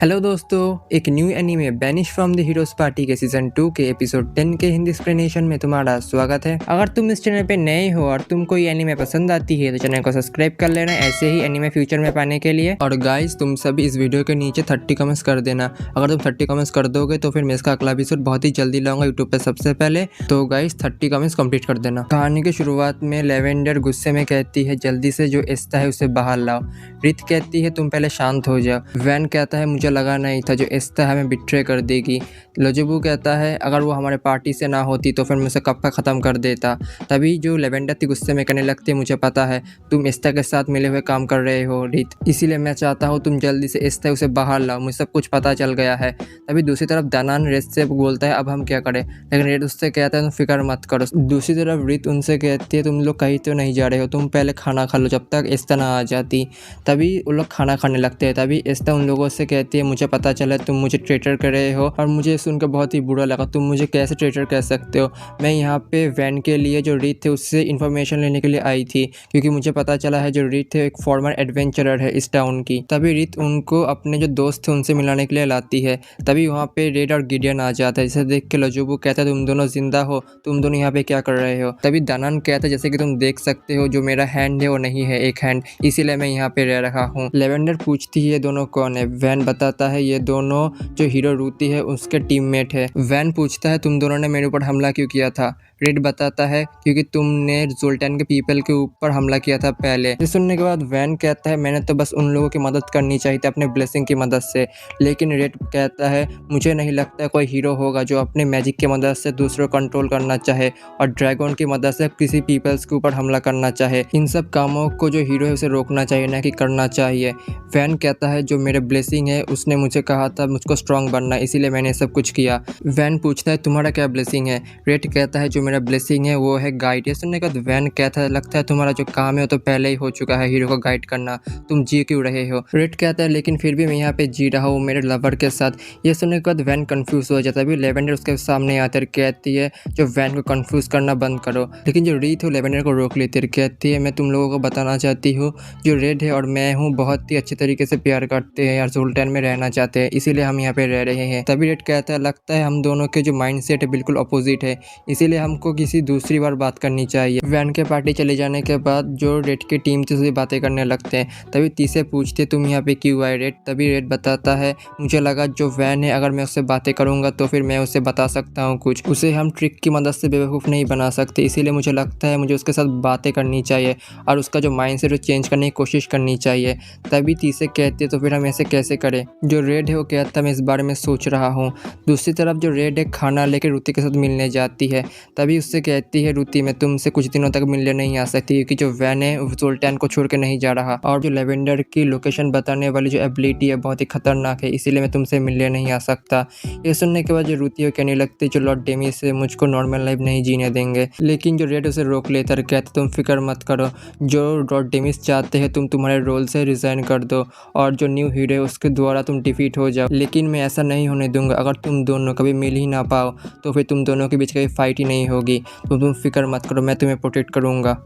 Hello दोस्तों, एक new anime banish from the heroes party के सीजन 2 के एपिसोड 10 के हिंदी एक्सप्लेनेशन में तुम्हारा स्वागत है। अगर तुम इस चैनल पे नए हो और तुम कोई एनीमे पसंद आती है तो चैनल को सब्सक्राइब कर लेना ऐसे ही एनीमे फ्यूचर में पाने के लिए। और गाइस, तुम सभी इस वीडियो के नीचे 30 कमेंट्स कर देना। अगर तुम 30 कमेंट्स कर दोगे तो फिर मैं इसका अगला एपिसोड बहुत ही जल्दी लाऊंगा यूट्यूब पे सबसे पहले। तो गाइस 30 कमेंट्स कंप्लीट कर देना। कहानी की शुरुआत में लेवेंडर गुस्से में कहती है जल्दी से जो एस्ता है उसे बाहर लाओ। रित कहती है तुम पहले शांत हो जाओ। वैन कहता है मुझे लगा नहीं था जो एस्ता हमें बिट्रे कर देगी। लोजेबू कहता है अगर वो हमारे पार्टी से ना होती तो फिर मैं उसे कब का ख़त्म कर देता। तभी जो लेवेंडर थी गुस्से में कहने लगती है मुझे पता है तुम एस्ता के साथ मिले हुए काम कर रहे हो रित, इसीलिए मैं चाहता हूँ तुम जल्दी से एस्ता उसे बाहर लाओ, मुझे सब कुछ पता चल गया है। तभी दूसरी तरफ दानान रेत से बोलता है अब हम क्या करें, लेकिन रेत उससे कहता है तुम फिक्र मत करो। दूसरी तरफ रित उनसे कहती है तुम लोग कहीं तो नहीं जा रहे हो, तुम पहले खाना खा लो जब तक एस्ता ना आ जाती। तभी उन लोग खाना खाने लगते हैं। तभी एस्ता उन लोगों से कहती है मुझे पता चला तुम मुझे ट्रेटर कर रहे हो और मुझे सुनकर बहुत ही बुरा लगा। तुम मुझे कैसे ट्रेटर कह सकते हो। मैं यहाँ पे वैन के लिए जो रीत थे उससे इन्फॉर्मेशन लेने के लिए आई थी क्योंकि मुझे पता चला है जो रीत थे एक फॉर्मर एडवेंचरर है इस टाउन की। तभी रीत उनको अपने जो दोस्त थे उनसे मिलाने के लिए लाती है। तभी वहाँ पे रेड और गिडियन आ जाता है, जिसे देख के लोजुबू कहता है तुम दोनों जिंदा हो, तुम दोनों यहाँ पे क्या कर रहे हो। तभी दानान कहता है जैसे कि तुम देख सकते हो जो मेरा हैंड है वो नहीं है एक हैंड, इसीलिए मैं यहाँ पे रह रहा हूँ। लेवेंडर पूछती है ये दोनों कौन है। वैन बताता है ये दोनों जो हीरो रूती है उसके टीममेट है। वैन पूछता है तुम दोनों ने मेरे ऊपर हमला क्यों किया था। रेड बताता है क्योंकि तुमने जुल्टान के पीपल के ऊपर हमला किया था पहले। ये सुनने के बाद वैन कहता है मैंने तो बस उन लोगों की मदद करनी चाहिए थी अपने ब्लेसिंग की मदद से, लेकिन रेड कहता है मुझे नहीं लगता कोई हीरो होगा जो अपने मैजिक की मदद से दूसरों को कंट्रोल करना चाहे और ड्रैगन की मदद से किसी पीपल्स के ऊपर हमला करना चाहे। इन सब कामों को जो हीरो है उसे रोकना चाहिए ना कि करना चाहिए। वैन कहता है जो मेरे ब्लेसिंग है उसने मुझे कहा था मुझको स्ट्रांग बनना, इसीलिए मैंने सब कुछ किया। वैन पूछता है तुम्हारा क्या ब्लेसिंग है। रेड कहता है जो मेरा ब्लेसिंग है वो है गाइड। ये सुनने के बाद वैन कहता है लगता है तुम्हारा जो काम है वो तो पहले ही हो चुका है हीरो को गाइड करना, तुम जी क्यों रहे हो। रेड कहता है लेकिन फिर भी मैं यहाँ पे जी रहा हूँ मेरे लवर के साथ। ये सुनने के बाद वैन कंफ्यूज हो जाता है। अभी लेवेंडर उसके सामने आकर कहती है जो वैन को कंफ्यूज करना बंद करो, लेकिन जो रीत है लेवेंडर को रोक लेती है। कहती है मैं तुम लोगों को बताना चाहती हूँ जो रेड है और मैं हूँ बहुत ही अच्छे तरीके से प्यार करते हैं और जुल्टान में रहना चाहते हैं, इसीलिए हम यहाँ पे रह रहे हैं। तभी रेड कहता है लगता है हम दोनों के जो माइंडसेट है बिल्कुल अपोजिट है, इसीलिए हमको किसी दूसरी बार बात करनी चाहिए। वैन के पार्टी चले जाने के बाद जो रेड की टीम थी उससे बातें करने लगते हैं। तभी तीसरे पूछते तुम यहाँ पे क्यों आए रेड। तभी रेड बताता है मुझे लगा जो वैन है अगर मैं उससे बातें करूंगा तो फिर मैं उससे बता सकता हूँ कुछ, उसे हम ट्रिक की मदद से बेवकूफ़ नहीं बना सकते, इसीलिए मुझे लगता है मुझे उसके साथ बातें करनी चाहिए और उसका जो माइंडसेट है चेंज करने की कोशिश करनी चाहिए। तभी तीसरे कहते तो फिर हम ऐसे कैसे करें। जो रेड है वो कहता मैं इस बारे में सोच रहा हूँ। दूसरी तरफ जो रेड है खाना लेकर रूती के साथ मिलने जाती है। तभी उससे कहती है रूती मैं तुमसे कुछ दिनों तक मिलने नहीं आ सकती क्योंकि जो वैन है वो जुल्टान को छोड़ के नहीं जा रहा और जो लेवेंडर की लोकेशन बताने वाली जो एबिलिटी है बहुत ही खतरनाक है, इसीलिए मैं तुमसे मिलने नहीं आ सकता। ये सुनने के बाद जो रूती है कहने लगती जो लॉर्ड डेमी से मुझको नॉर्मल लाइफ नहीं जीने देंगे, लेकिन जो रेड उसे रोक लेता है कहते तुम फिक्र मत करो, जो लॉर्ड डेमिस चाहते हैं तुम तुम्हारे रोल से रिजाइन कर दो और जो न्यू हीरो है उसके द्वारा तुम डिफीट हो जाओ, लेकिन मैं ऐसा नहीं होने दूंगा। अगर तुम दोनों कभी मिल ही ना पाओ तो फिर तुम दोनों के बीच कभी फाइट ही नहीं होगी, तो तुम फिक्र मत करो मैं तुम्हें प्रोटेक्ट करूँगा।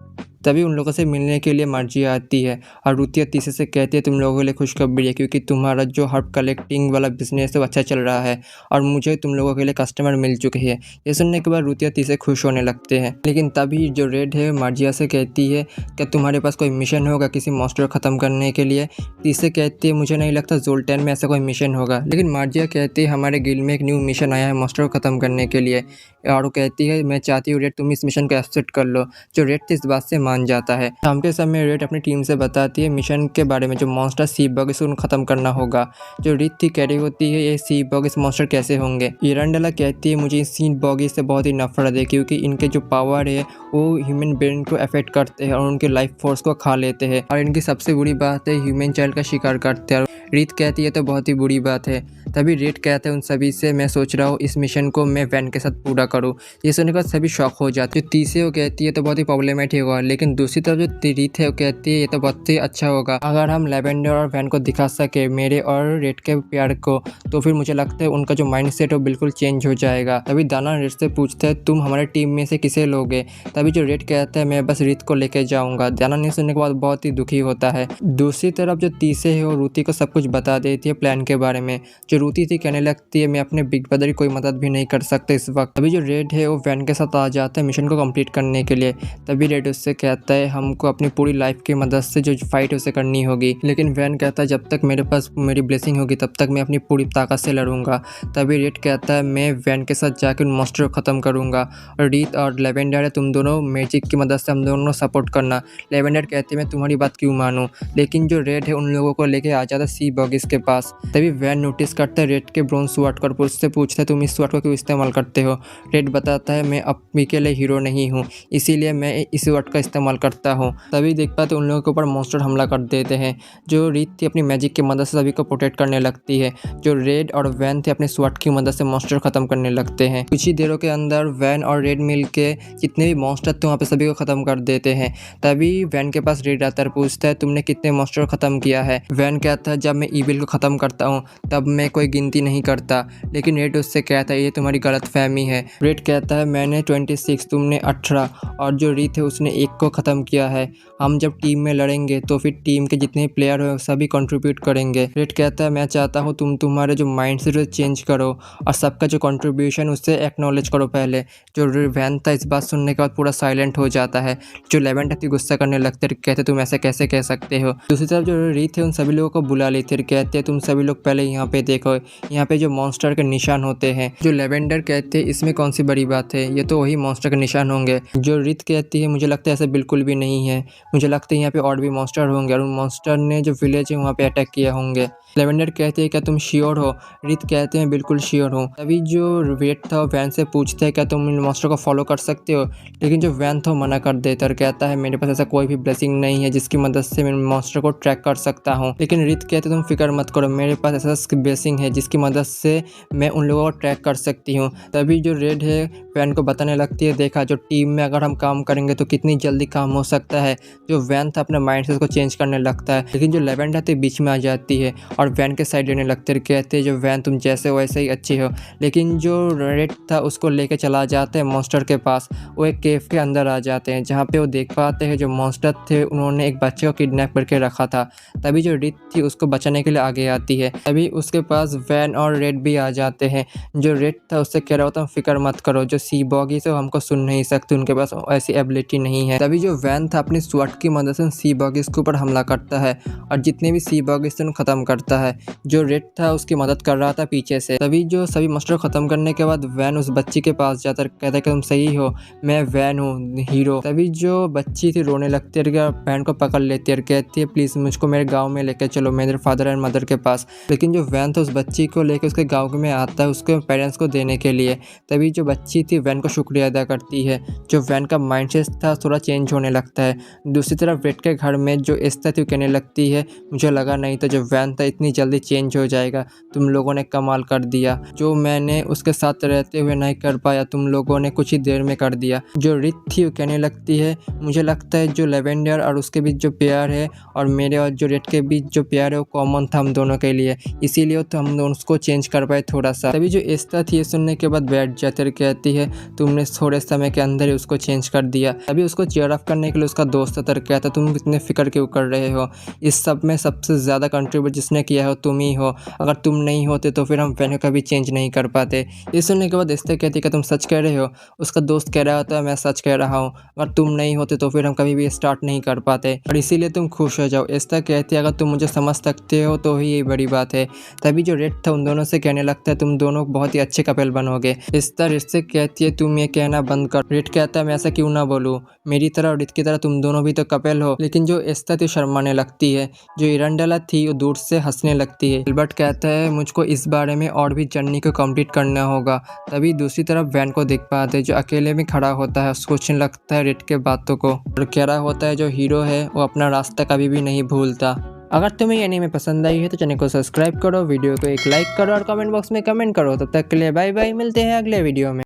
तभी उन लोगों से मिलने के लिए मार्जिया आती है और रूतिया तीसरे से कहती है तुम लोगों के लिए खुशखबरी है क्योंकि तुम्हारा जो हर्ब कलेक्टिंग वाला बिजनेस है वो अच्छा चल रहा है और मुझे तुम लोगों के लिए कस्टमर मिल चुके हैं। ये सुनने के बाद रूतिया तीसरे खुश होने लगते हैं, लेकिन तभी जो रेड है मार्जिया से कहती है कि तुम्हारे पास कोई मिशन होगा किसी मॉन्स्टर को ख़त्म करने के लिए। तीसरे कहती है मुझे नहीं लगता जुल्टान में ऐसा कोई मिशन होगा, लेकिन मार्जिया कहती है हमारे गिल्ड में एक न्यू मिशन आया है मॉन्स्टर को ख़त्म करने के लिए और वो कहती है मैं चाहती हूँ रेड तुम इस मिशन को एक्सेप्ट कर लो। जो रेड इस बात से मान जाता है। शाम के समय रेड अपनी टीम से बताती है मिशन के बारे में जो मॉन्स्टर सी बग इसे उनको खत्म करना होगा। जो रीत थी कह रही होती है ये सी बग इस मॉन्स्टर कैसे होंगे। इरंडला कहती है मुझे इस सी बग से बहुत ही नफरत है क्योंकि इनके जो पावर है वो ह्यूमन ब्रेन को अफेक्ट करते हैं और उनके लाइफ फोर्स को खा लेते हैं और इनकी सबसे बुरी बात है ह्यूमन चाइल्ड का शिकार करते हैं। रीत कहती है तो बहुत ही बुरी बात है। तभी रेड कहता है उन सभी से, मैं सोच रहा हूँ इस मिशन को मैं वैन के साथ पूरा करूँ। ये सुनने के बाद सभी शॉक हो जाते। जो तीसरे वो कहती है तो बहुत ही प्रॉब्लमेटिक होगा, लेकिन दूसरी तरफ जो रीत है वो कहती है ये तो बहुत ही अच्छा होगा अगर हम लेवेंडर और वैन को दिखा सके मेरे और रेड के प्यार को, तो फिर मुझे लगता है उनका जो माइंडसेट है वो बिल्कुल चेंज हो जाएगा। तभी दाना रेड से पूछता है तुम हमारे टीम में से किसे लोगे। तभी जो रेड कहता है मैं बस रीत को लेके जाऊंगा। दाना ने सुनने के बाद बहुत ही दुखी होता है। दूसरी तरफ जो तीसरे है वो रूती को सब कुछ बता देती है प्लान के बारे में। जो रूती थी कहने लगती है मैं अपने बिग ब्रदर की कोई मदद भी नहीं कर सकता इस वक्त। तभी जो रेड है वो वैन के साथ आ जाता है मिशन को कंप्लीट करने के लिए। तभी रेड उससे कहता है हमको अपनी पूरी लाइफ की मदद से जो फाइट है उसे करनी होगी, लेकिन वैन कहता है जब तक मेरे पास मेरी ब्लेसिंग होगी तब तक मैं अपनी पूरी ताकत से लड़ूंगा। तभी रेड कहता है मैं वैन के साथ जाकर उन मॉन्स्टर को ख़त्म करूंगा और रीत और लेवेंडर है तुम दोनों मैजिक की मदद से हम दोनों सपोर्ट करना। लेवेंडर कहते हैं मैं तुम्हारी बात क्यों मानूं, लेकिन जो रेड है उन लोगों को लेके आ जाता है सी बॉगिस के पास। तभी वैन नोटिस करता है रेड के ब्रोंज स्वॉर्ड को, उससे पूछता है तुम इस स्वॉर्ड को क्यों इस्तेमाल करते हो। रेड बताता है मैं अपने के लिए हीरो नहीं हूँ, इसीलिए मैं इस स्वॉर्ड का इस्तेमाल करता हूँ। तभी देखता है तो उन लोगों के ऊपर मॉन्स्टर हमला कर देते हैं। जो रीत थी अपनी मैजिक की मदद से सभी को प्रोटेक्ट करने लगती है। जो रेड और वैन थे अपने स्वॉर्ड की मदद से मॉन्स्टर खत्म करने लगते हैं। कुछ ही देरों के अंदर वैन और रेड मिल के जितने भी मॉन्स्टर थे वहाँ पे सभी को खत्म कर देते हैं। तभी वैन के पास रेड आता है, पूछता है तुमने कितने मॉन्स्टर खत्म किया है। वैन कहता है जब मैं ईविल को ख़त्म करता हूँ तब मैं कोई गिनती नहीं करता, लेकिन रेड उससे कहता है ये तुम्हारी गलत फहमी है। रेड कहता है मैंने 26, तुमने 18 और जो रीत है उसने 1 को ख़त्म किया है। हम जब टीम में लड़ेंगे तो फिर टीम के जितने प्लेयर हो सभी कंट्रीब्यूट करेंगे। रेड कहता है मैं चाहता हूँ तुम तुम्हारे जो माइंड से चेंज करो और सबका जो कंट्रीब्यूशन उससे एक्नॉलेज करो पहले। जो वैन था इस बात सुनने के बाद पूरा साइलेंट हो जाता है। जो लेवेंडर थी गुस्सा करने लगते हैं, कहते तुम ऐसे कैसे कह सकते हो। दूसरी तरफ जो रीत है उन सभी लोगों को बुला लेती है, कहते हैं तुम सभी लोग पहले यहाँ पे देखो, यहाँ पे जो मॉन्स्टर के निशान होते हैं। जो लेवेंडर कहते हैं इसमें कौन सी बड़ी बात है, ये तो वही मॉन्स्टर के निशान होंगे। जो रीत कहती है मुझे लगता है ऐसा बिल्कुल भी नहीं है, मुझे लगता है यहाँ पे और भी मॉन्स्टर होंगे और उन मॉन्स्टर ने जो विलेज है वहाँ पे अटैक किया होंगे। लेवेंडर कहते हैं क्या तुम श्योर हो। रीत कहते हैं बिल्कुल श्योर हो। तभी जो रेड था वैन से पूछते हैं क्या तुम इन मॉन्स्टर को फॉलो कर सकते हो, लेकिन जो वैन था मना कर देता है, कहता है मेरे पास ऐसा कोई भी ब्लेसिंग नहीं है जिसकी मदद से मैं मॉन्स्टर को ट्रैक कर सकता हूँ। लेकिन रीत कहते तुम फिक्र मत करो, मेरे पास ऐसा ब्लेसिंग है जिसकी मदद से मैं उन लोगों को ट्रैक कर सकती हूँ। तभी जो रेड है वैन को बताने लगती है देखा जो टीम में अगर हम काम करेंगे तो कितनी जल्दी काम हो सकता है। जो वैन था अपने माइंडसेट को चेंज करने लगता है, लेकिन जो लेवेंडर थी बीच में आ जाती है और वैन के साइड लेने लगते हैं, कहते हैं जो वैन तुम जैसे हो वैसे ही अच्छी हो। लेकिन जो रेड था उसको लेके चला जाते हैं मॉन्स्टर के पास। वो एक केव के अंदर आ जाते हैं जहाँ पे वो देख पाते हैं जो मॉन्स्टर थे उन्होंने एक बच्चे को किडनैप करके रखा था। तभी जो रीत थी उसको बचाने के लिए आगे आती है। तभी उसके पास वैन और रेड भी आ जाते हैं। जो रेड था उससे कह रहा होता है फिक्र मत करो, जो सी बॉगी से हमको सुन नहीं सकते, उनके पास ऐसी एबिलिटी नहीं है। तभी जो वैन था अपनी स्वॉर्ड की मदद से सी बॉगीज के ऊपर हमला करता है और जितने भी सी बॉगीज थे खत्म करता है। जो रेड था उसकी मदद कर रहा था पीछे से। तभी जो सभी मॉन्स्टर खत्म करने के बाद वैन उस बच्ची के पास जाता है, कहता है कि तुम सही हो, मैं वैन हूँ हीरो। तभी जो बच्ची थी रोने लगती है, वैन को पकड़ लेती है, कहती है प्लीज़ मुझको मेरे गाँव में लेकर चलो मेरे फादर एंड मदर के पास। लेकिन जो वैन था उस बच्ची को लेकर उसके गाँव में आता है उसके पेरेंट्स को देने के लिए। तभी जो बच्ची थी वैन को शुक्रिया अदा करती है। जो वैन का माइंडसेट था थोड़ा चेंज होने लगता है। दूसरी तरफ रेड के घर में जो एस्था थी कहने लगती है मुझे लगा नहीं था जो वैन था इतनी जल्दी चेंज हो जाएगा, तुम लोगों ने कमाल कर दिया, जो मैंने उसके साथ रहते हुए नहीं कर पाया तुम लोगों ने कुछ ही देर में कर दिया। जो रित थी वो कहने लगती है मुझे लगता है जो लेवेंडर और उसके बीच जो प्यार है और मेरे और जो रेड के बीच जो प्यार है वो कॉमन था हम दोनों के लिए, इसीलिए तो हम दोनों उसको चेंज कर पाए थोड़ा सा। तभी जो एस्था थी ये सुनने के बाद बैठ जाती है, कहती है तुमने थोड़े समय के अंदर ही उसको चेंज कर दिया। तभी उसको चेयर अप करने के लिए उसका दोस्त तर कहता तुम इतने फिक्र क्यों कर रहे हो, इस सब में सबसे ज़्यादा कंट्रीब्यूट जिसने किया हो तुम ही हो, अगर तुम नहीं होते तो फिर हम वैन को कभी चेंज नहीं कर पाते। ये सुनने के बाद एस्था कहती है कि तुम सच कह रहे हो। उसका दोस्त कह रहा होता है मैं सच कह रहा हूँ, अगर तुम नहीं होते तो फिर हम कभी भी स्टार्ट नहीं कर पाते और इसीलिए तुम खुश हो जाओ। एस्था कहती है अगर तुम मुझे समझ सकते हो तो ही ये बड़ी बात है। तभी जो रेड था उन दोनों से कहने लगता है तुम दोनों बहुत ही अच्छे कपल बनोगे। एस्था रेड से कहती है तुम ये कहना बंद कर। रेड कहता है मैं ऐसा क्यों ना बोलूँ, मेरी तरह और रेड की तरह तुम दोनों भी तो कपल हो। लेकिन जो एस्था थी शर्माने लगती है। जो इरंडेला थी वो दूर से हंसने लगती है। एल्बर्ट कहता है मुझको इस बारे में और भी जर्नी को कंप्लीट करना होगा। तभी दूसरी तरफ वैन को देख पाते जो अकेले में खड़ा होता है, सोचने लगता है रेड के बातों को और कह रहा होता है जो हीरो है वो अपना रास्ता कभी भी नहीं भूलता। अगर तुम्हें ये एनीमे पसंद आई है तो चैनल को सब्सक्राइब करो, वीडियो को एक लाइक करो और कमेंट बॉक्स में कमेंट करो। तब तक के लिए बाय बाय, मिलते हैं अगले वीडियो में।